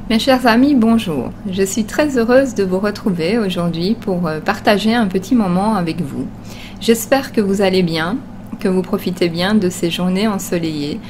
Mes chers amis, bonjour. Je suis très heureuse de vous retrouver aujourd'hui pour partager un petit moment avec vous. J'espère que vous allez bien, que vous profitez bien de ces journées ensoleillées.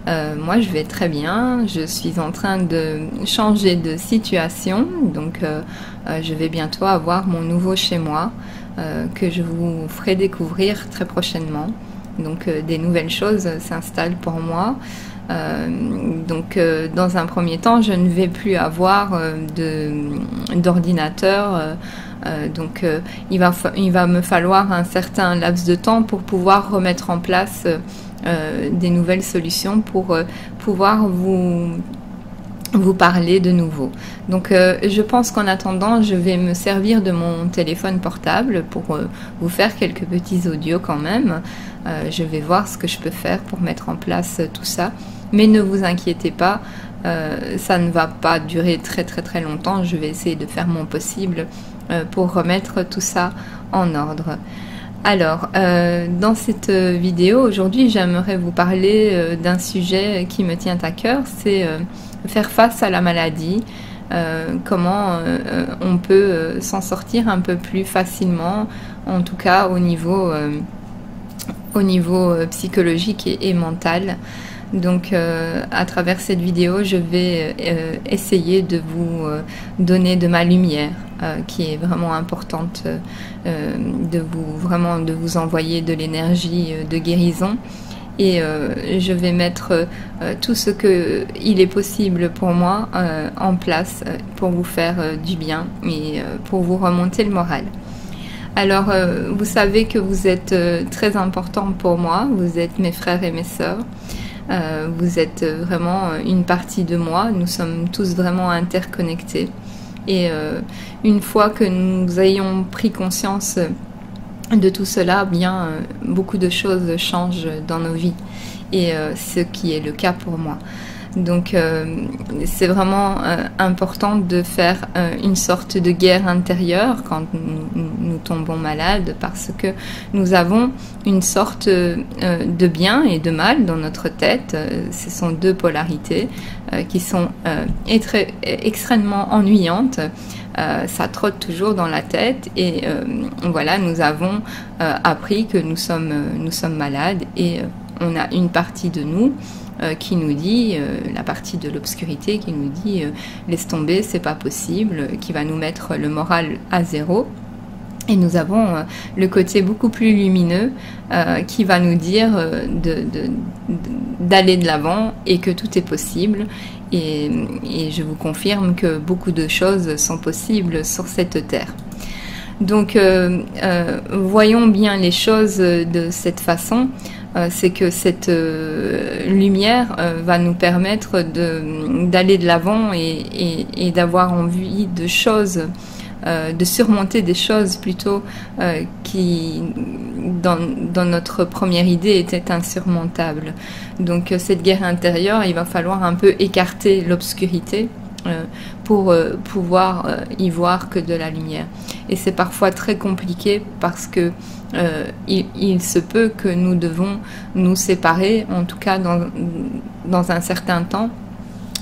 Moi, je vais très bien. Je suis en train de changer de situation, donc je vais bientôt avoir mon nouveau chez moi que je vous ferai découvrir très prochainement. Donc des nouvelles choses s'installent pour moi. Dans un premier temps, je ne vais plus avoir d'ordinateur. Il va me falloir un certain laps de temps pour pouvoir remettre en place des nouvelles solutions pour pouvoir vous parler de nouveau. Donc je pense qu'en attendant, je vais me servir de mon téléphone portable pour vous faire quelques petits audios quand même. Je vais voir ce que je peux faire pour mettre en place tout ça. Mais ne vous inquiétez pas, ça ne va pas durer très longtemps. Je vais essayer de faire mon possible pour remettre tout ça en ordre. Alors, dans cette vidéo, aujourd'hui, j'aimerais vous parler d'un sujet qui me tient à cœur, c'est faire face à la maladie, comment on peut s'en sortir un peu plus facilement, en tout cas au niveau psychologique et mental. Donc à travers cette vidéo, je vais essayer de vous donner de ma lumière qui est vraiment importante, de vous envoyer de l'énergie de guérison. Et je vais mettre tout ce qu'il est possible pour moi en place pour vous faire du bien et pour vous remonter le moral. Alors, vous savez que vous êtes très important pour moi, vous êtes mes frères et mes sœurs. Vous êtes vraiment une partie de moi, nous sommes tous vraiment interconnectés. Et une fois que nous ayons pris conscience de tout cela, bien beaucoup de choses changent dans nos vies. Et ce qui est le cas pour moi. Donc c'est vraiment important de faire une sorte de guerre intérieure quand nous tombons malades, parce que nous avons une sorte de bien et de mal dans notre tête. Ce sont deux polarités qui sont extrêmement ennuyantes. Ça trotte toujours dans la tête et voilà, nous avons appris que nous sommes malades et on a une partie de nous qui nous dit, la partie de l'obscurité qui nous dit laisse tomber, c'est pas possible, qui va nous mettre le moral à zéro. Et nous avons le côté beaucoup plus lumineux qui va nous dire d'aller de l'avant et que tout est possible. Et je vous confirme que beaucoup de choses sont possibles sur cette terre. Donc voyons bien les choses de cette façon. C'est que cette lumière va nous permettre d'aller de l'avant et d'avoir envie de choses, de surmonter des choses plutôt qui, dans notre première idée, étaient insurmontables. Donc cette guerre intérieure, il va falloir un peu écarter l'obscurité pour pouvoir y voir que de la lumière. Et c'est parfois très compliqué parce que il se peut que nous devons nous séparer, en tout cas dans un certain temps,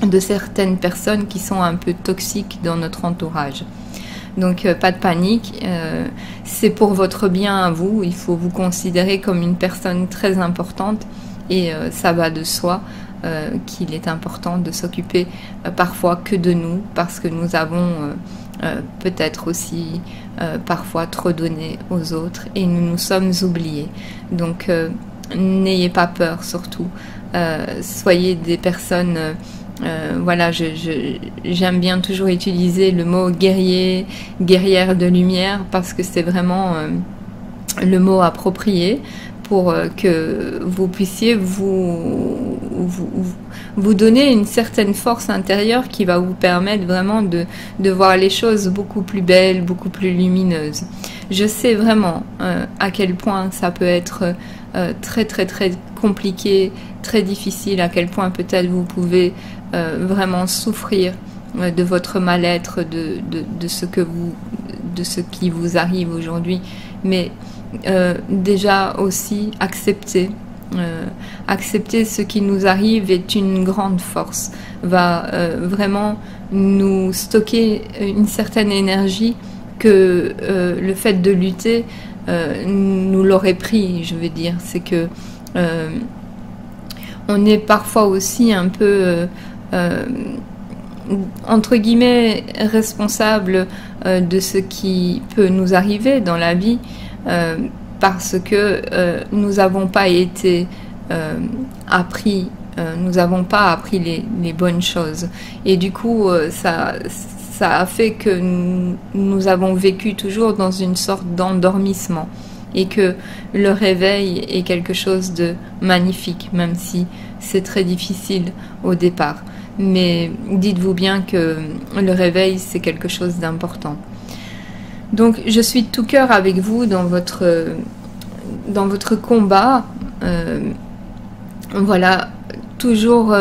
de certaines personnes qui sont un peu toxiques dans notre entourage. Donc pas de panique, c'est pour votre bien à vous, il faut vous considérer comme une personne très importante et ça va de soi qu'il est important de s'occuper parfois que de nous, parce que nous avons peut-être aussi parfois trop donné aux autres et nous nous sommes oubliés. Donc n'ayez pas peur surtout, soyez des personnes, voilà, j'aime bien toujours utiliser le mot guerrier, guerrière de lumière, parce que c'est vraiment le mot approprié pour que vous puissiez vous donner une certaine force intérieure qui va vous permettre vraiment de voir les choses beaucoup plus belles, beaucoup plus lumineuses. Je sais vraiment à quel point ça peut être très compliqué, très difficile, à quel point peut-être vous pouvez vraiment souffrir de votre mal-être, de ce qui vous arrive aujourd'hui, mais déjà aussi accepter Accepter ce qui nous arrive est une grande force, va vraiment nous stocker une certaine énergie que le fait de lutter nous l'aurait pris, je veux dire. C'est que on est parfois aussi un peu entre guillemets responsable de ce qui peut nous arriver dans la vie parce que nous n'avons pas été appris, nous n'avons pas appris les bonnes choses, et du coup ça a fait que nous avons vécu toujours dans une sorte d'endormissement, et que le réveil est quelque chose de magnifique, même si c'est très difficile au départ. Mais dites-vous bien que le réveil, c'est quelque chose d'important. Donc, je suis de tout cœur avec vous dans votre combat. Voilà, toujours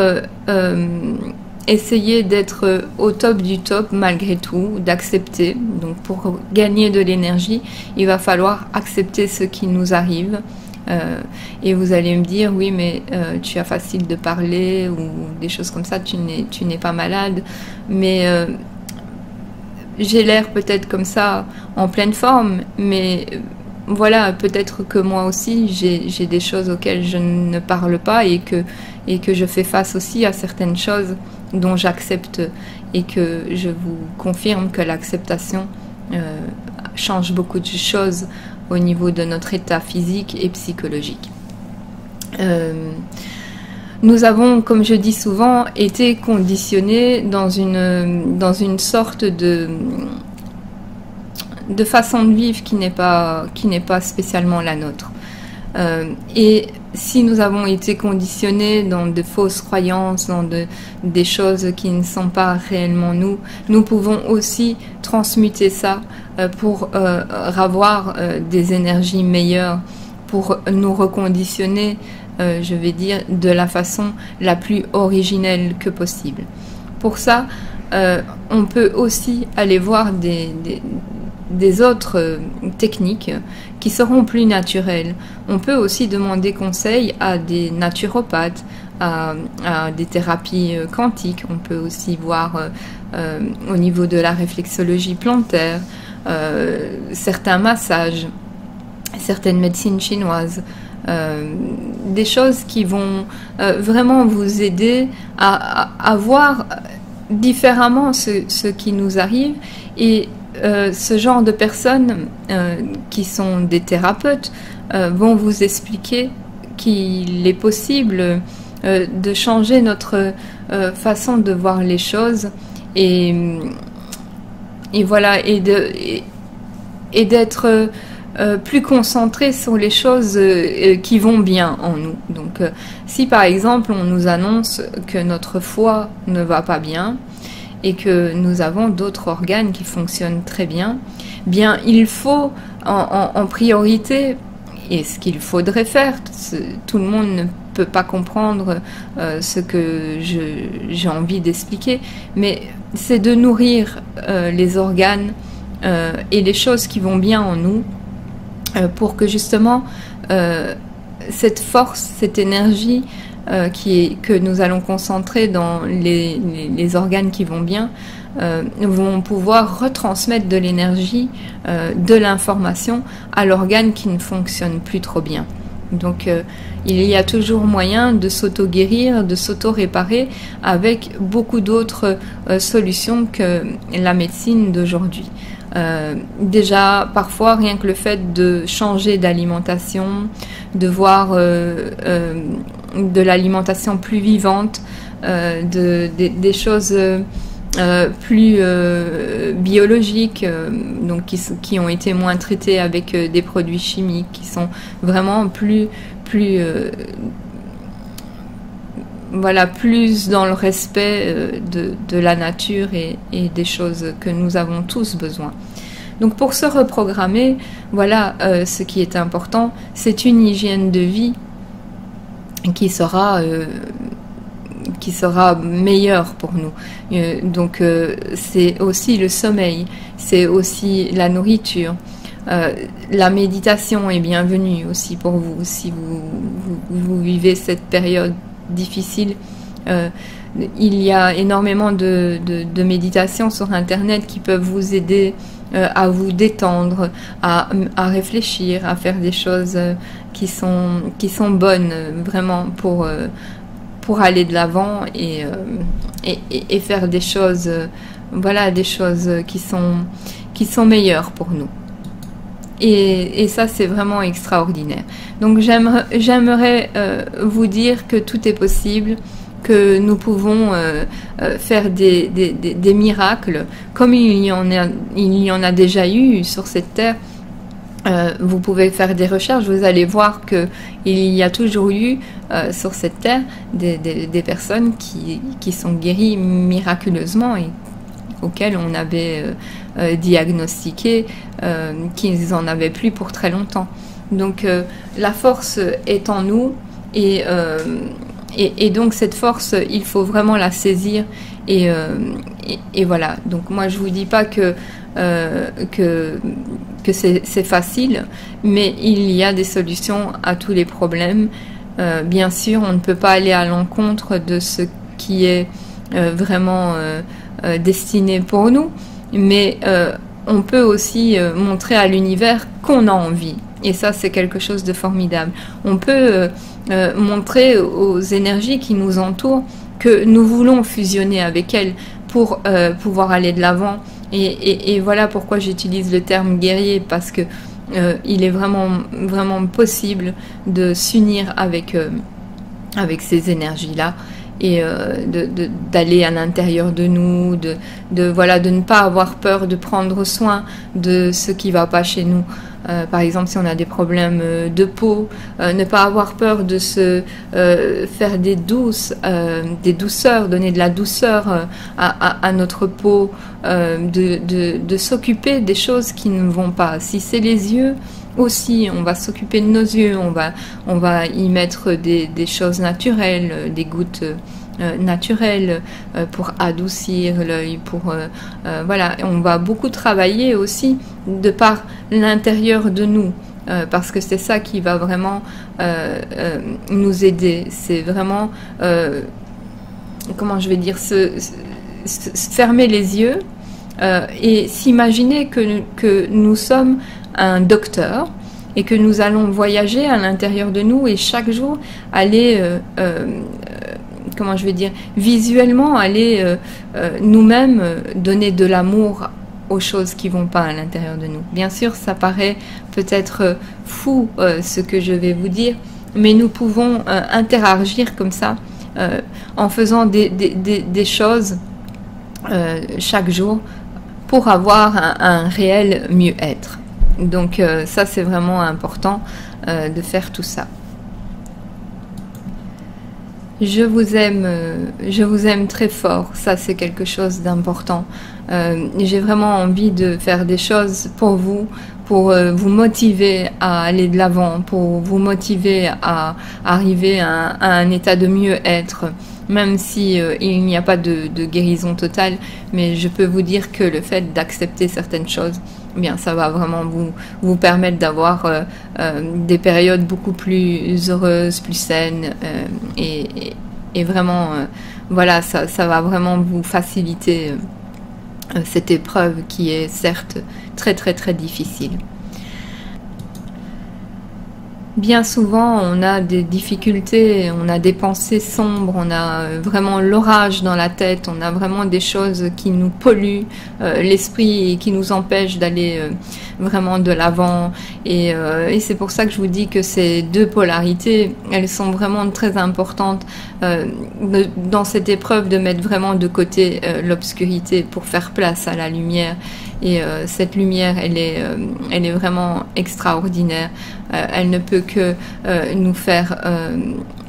essayer d'être au top du top malgré tout, d'accepter. Donc, pour gagner de l'énergie, il va falloir accepter ce qui nous arrive. Et vous allez me dire, oui, mais tu as facile de parler ou des choses comme ça, tu n'es pas malade. Mais j'ai l'air peut-être comme ça en pleine forme, mais voilà, peut-être que moi aussi, j'ai des choses auxquelles je ne parle pas, et que je fais face aussi à certaines choses dont j'accepte, et que je vous confirme que l'acceptation change beaucoup de choses au niveau de notre état physique et psychologique. Nous avons, comme je dis souvent, été conditionnés dans une sorte de façon de vivre qui n'est pas spécialement la nôtre. Et si nous avons été conditionnés dans de fausses croyances, dans des choses qui ne sont pas réellement nous, nous pouvons aussi transmuter ça pour avoir des énergies meilleures, pour nous reconditionner, je vais dire, de la façon la plus originelle que possible. Pour ça, on peut aussi aller voir des autres techniques qui seront plus naturelles. On peut aussi demander conseil à des naturopathes, à des thérapies quantiques. On peut aussi voir au niveau de la réflexologie plantaire, certains massages, certaines médecines chinoises, des choses qui vont vraiment vous aider à voir différemment ce qui nous arrive. Et ce genre de personnes qui sont des thérapeutes vont vous expliquer qu'il est possible de changer notre façon de voir les choses, et voilà, et d'être plus concentré sur les choses qui vont bien en nous. Donc si par exemple on nous annonce que notre foie ne va pas bien, et que nous avons d'autres organes qui fonctionnent très bien, bien il faut en priorité, et ce qu'il faudrait faire, tout le monde ne peut pas comprendre ce que j'ai envie d'expliquer, mais c'est de nourrir les organes et les choses qui vont bien en nous, pour que justement cette force, cette énergie que nous allons concentrer dans les organes qui vont bien, vont pouvoir retransmettre de l'énergie, de l'information à l'organe qui ne fonctionne plus trop bien. Donc il y a toujours moyen de s'auto-guérir, de s'auto-réparer avec beaucoup d'autres solutions que la médecine d'aujourd'hui. Déjà, parfois, rien que le fait de changer d'alimentation, de voir de l'alimentation plus vivante, des choses plus biologiques, donc qui ont été moins traitées avec des produits chimiques, qui sont vraiment plus voilà, plus dans le respect de la nature et des choses que nous avons tous besoin. Donc pour se reprogrammer, voilà, ce qui est important, c'est une hygiène de vie qui sera meilleure pour nous. Donc c'est aussi le sommeil, c'est aussi la nourriture, La méditation est bienvenue aussi pour vous si vous vivez cette période difficile. Il y a énormément de méditations sur Internet qui peuvent vous aider à vous détendre, à réfléchir, à faire des choses qui sont bonnes vraiment pour aller de l'avant et faire des choses, voilà, des choses qui sont meilleures pour nous. Et ça, c'est vraiment extraordinaire. Donc, j'aimerais vous dire que tout est possible, que nous pouvons faire des miracles, comme il y en a déjà eu sur cette terre. Vous pouvez faire des recherches, vous allez voir qu'il y a toujours eu sur cette terre des personnes qui sont guéries miraculeusement et auxquelles on avait diagnostiqué qu'ils n'en avaient plus pour très longtemps. Donc la force est en nous et donc cette force, il faut vraiment la saisir et voilà. Donc moi je vous dis pas que c'est facile, mais il y a des solutions à tous les problèmes. Bien sûr, on ne peut pas aller à l'encontre de ce qui est vraiment destiné pour nous, mais on peut aussi montrer à l'univers qu'on a envie. Et ça, c'est quelque chose de formidable. On peut montrer aux énergies qui nous entourent que nous voulons fusionner avec elles pour pouvoir aller de l'avant. Et voilà pourquoi j'utilise le terme guerrier, parce que il est vraiment possible de s'unir avec ces énergies-là et d'aller à l'intérieur de nous, de ne pas avoir peur de prendre soin de ce qui ne va pas chez nous. Par exemple, si on a des problèmes de peau, ne pas avoir peur de se faire des douceurs, donner de la douceur à notre peau, de s'occuper des choses qui ne vont pas. Si c'est les yeux, aussi, on va s'occuper de nos yeux, on va y mettre des choses naturelles, des gouttes naturelles pour adoucir l'œil, voilà. Et on va beaucoup travailler aussi de par l'intérieur de nous, parce que c'est ça qui va vraiment nous aider. C'est vraiment, comment je vais dire, fermer les yeux et s'imaginer que nous sommes un docteur et que nous allons voyager à l'intérieur de nous et chaque jour aller, comment je vais dire, visuellement aller nous-mêmes donner de l'amour aux choses qui vont pas à l'intérieur de nous. Bien sûr, ça paraît peut-être fou ce que je vais vous dire, mais nous pouvons interagir comme ça en faisant des choses chaque jour pour avoir un réel mieux-être. Donc ça, c'est vraiment important de faire tout ça. Je vous aime très fort, ça c'est quelque chose d'important. J'ai vraiment envie de faire des choses pour vous motiver à aller de l'avant, pour vous motiver à arriver à un état de mieux-être, même si il n'y a pas de guérison totale, mais je peux vous dire que le fait d'accepter certaines choses, eh bien, ça va vraiment vous permettre d'avoir des périodes beaucoup plus heureuses, plus saines, et vraiment, voilà, ça va vraiment vous faciliter cette épreuve qui est certes très très très difficile. Bien souvent, on a des difficultés, on a des pensées sombres, on a vraiment l'orage dans la tête, on a vraiment des choses qui nous polluent l'esprit et qui nous empêchent d'aller vraiment de l'avant. Et c'est pour ça que je vous dis que ces deux polarités, elles sont vraiment très importantes dans cette épreuve de mettre vraiment de côté l'obscurité pour faire place à la lumière. Et cette lumière, elle est vraiment extraordinaire. Elle ne peut que nous faire,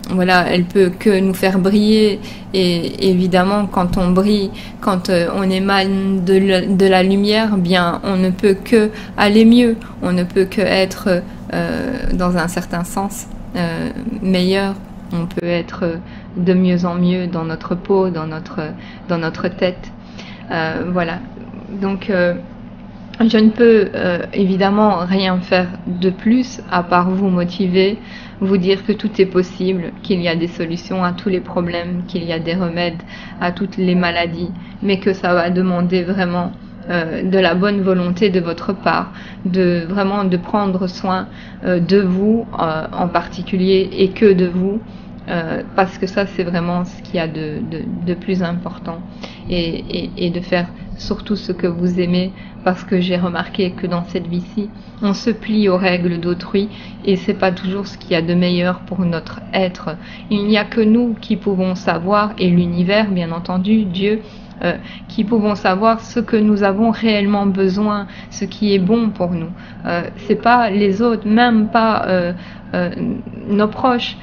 voilà, elle peut que nous faire briller. Et évidemment, quand on brille, quand on émane de la lumière, bien, on ne peut que aller mieux. On ne peut que être, dans un certain sens, meilleur. On peut être de mieux en mieux dans notre peau, dans notre tête. Voilà. Donc, Je ne peux évidemment rien faire de plus à part vous motiver, vous dire que tout est possible, qu'il y a des solutions à tous les problèmes, qu'il y a des remèdes à toutes les maladies, mais que ça va demander vraiment de la bonne volonté de votre part, de vraiment de prendre soin de vous en particulier et que de vous. Parce que ça c'est vraiment ce qu'il y a de plus important et de faire surtout ce que vous aimez, parce que j'ai remarqué que dans cette vie-ci on se plie aux règles d'autrui et c'est pas toujours ce qu'il y a de meilleur pour notre être. Il n'y a que nous qui pouvons savoir, et l'univers bien entendu, Dieu, qui pouvons savoir ce que nous avons réellement besoin, ce qui est bon pour nous. C'est pas les autres, même pas nos proches.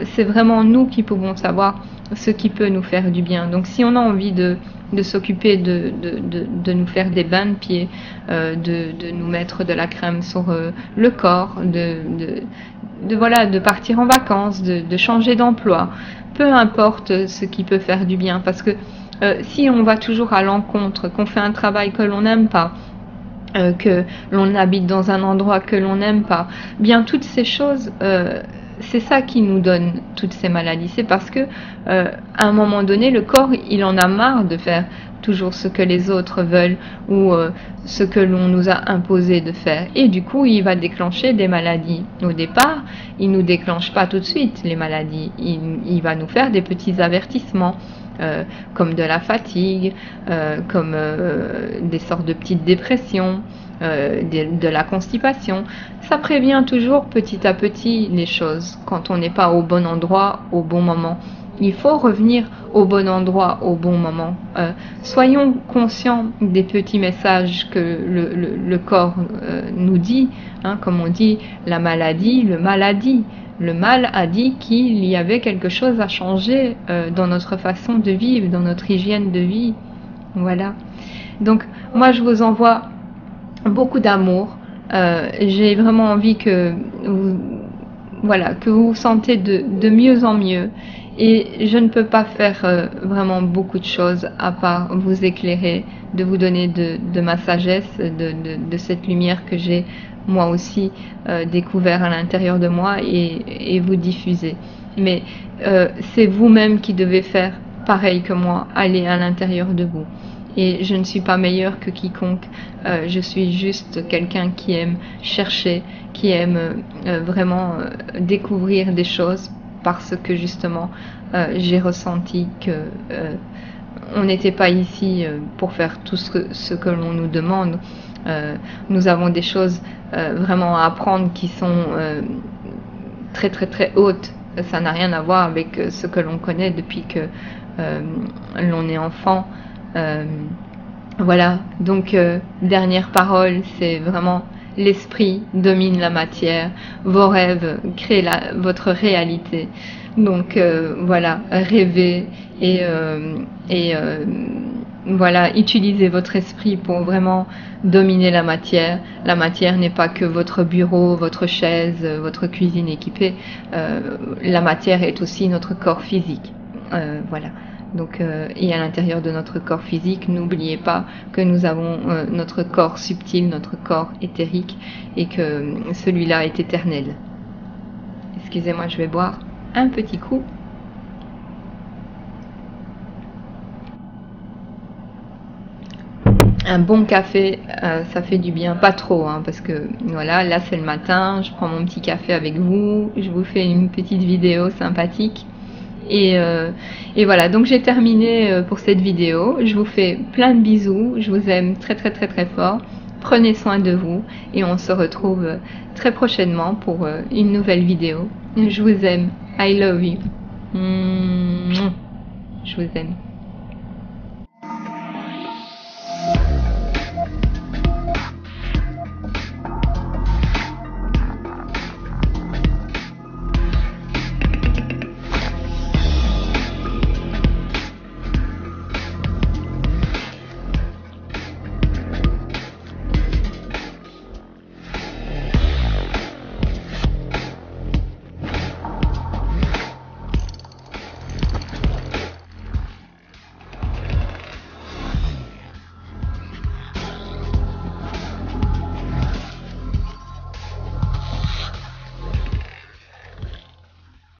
C'est vraiment nous qui pouvons savoir ce qui peut nous faire du bien. Donc si on a envie de s'occuper de nous faire des bains de pieds, de nous mettre de la crème sur le corps, voilà, de partir en vacances, de changer d'emploi, peu importe ce qui peut faire du bien, parce que si on va toujours à l'encontre, qu'on fait un travail que l'on n'aime pas, que l'on habite dans un endroit que l'on n'aime pas, bien toutes ces choses, c'est ça qui nous donne toutes ces maladies. C'est parce que à un moment donné, le corps, il en a marre de faire toujours ce que les autres veulent ou ce que l'on nous a imposé de faire. Et du coup, il va déclencher des maladies. Au départ, il nous déclenche pas tout de suite les maladies. Il va nous faire des petits avertissements. Comme de la fatigue, comme des sortes de petites dépressions, de la constipation. Ça prévient toujours petit à petit les choses quand on n'est pas au bon endroit au bon moment. Il faut revenir au bon endroit au bon moment. Soyons conscients des petits messages que le corps nous dit, hein, comme on dit, la maladie, le mal a dit. Le mal a dit qu'il y avait quelque chose à changer dans notre façon de vivre, dans notre hygiène de vie. Voilà. Donc, moi, je vous envoie beaucoup d'amour. J'ai vraiment envie que vous vous sentez de mieux en mieux. Et je ne peux pas faire vraiment beaucoup de choses à part vous éclairer, de vous donner de ma sagesse, de cette lumière que j'ai moi aussi découvert à l'intérieur de moi et vous diffuser. Mais c'est vous-même qui devez faire pareil que moi, aller à l'intérieur de vous. Et je ne suis pas meilleure que quiconque, je suis juste quelqu'un qui aime chercher, qui aime vraiment découvrir des choses, parce que justement j'ai ressenti que on n'était pas ici pour faire tout ce que l'on nous demande. Nous avons des choses vraiment à apprendre qui sont très très très hautes. Ça n'a rien à voir avec ce que l'on connaît depuis que l'on est enfant. Voilà, donc dernière parole, c'est vraiment l'esprit domine la matière, vos rêves créent votre réalité. Donc voilà, rêvez et voilà, utilisez votre esprit pour vraiment dominer la matière. La matière n'est pas que votre bureau, votre chaise, votre cuisine équipée. La matière est aussi notre corps physique. Voilà. Donc, et à l'intérieur de notre corps physique, n'oubliez pas que nous avons notre corps subtil, notre corps éthérique, et que celui-là est éternel. Excusez-moi, je vais boire un petit coup. Un bon café, ça fait du bien, pas trop, hein, parce que voilà, là c'est le matin, je prends mon petit café avec vous, je vous fais une petite vidéo sympathique. Et voilà, donc j'ai terminé pour cette vidéo. Je vous fais plein de bisous, je vous aime très très très très fort. Prenez soin de vous et on se retrouve très prochainement pour une nouvelle vidéo. Je vous aime, I love you. Je vous aime.